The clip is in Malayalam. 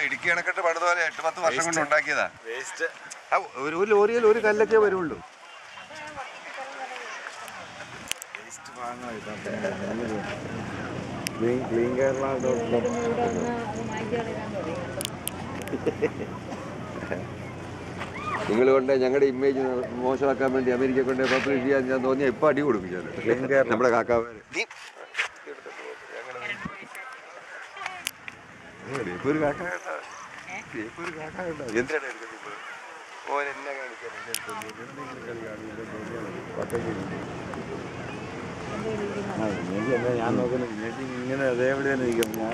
ഇടുക്കി അണക്കെട്ട് പണിതുപോലെ 8-10 വർഷം കൊണ്ട് ഉണ്ടാക്കിയതാ. ഒരു ലോറിയിൽ ഒരു കല്ലൊക്കെ വരുള്ളൂ. ക്ലീൻ കേരള നിങ്ങൾ കൊണ്ട് ഞങ്ങളുടെ ഇമേജ് മോശമാക്കാൻ വേണ്ടി അമേരിക്ക കൊണ്ട് പബ്ലിഷ് ചെയ്യാൻ ഞാൻ തോന്നിയാൽ ഇപ്പം അടി കൊടുക്കും ഞാൻ. നമ്മുടെ കാക്കാവര് ഇപ്പൊ ഒരു കാക്ക കേട്ടോ, ഇപ്പൊ ഒരു കാക്ക കേട്ടോ. എന്തിനാണ് എടുക്കുന്നത് ഇപ്പോൾ? ഓൻ എന്നെ കാണിക്കാൻ ഞാൻ നോക്കുന്നു. ഇങ്ങനെ അതേപോലെ തന്നെ ഇരിക്കും. ഞാൻ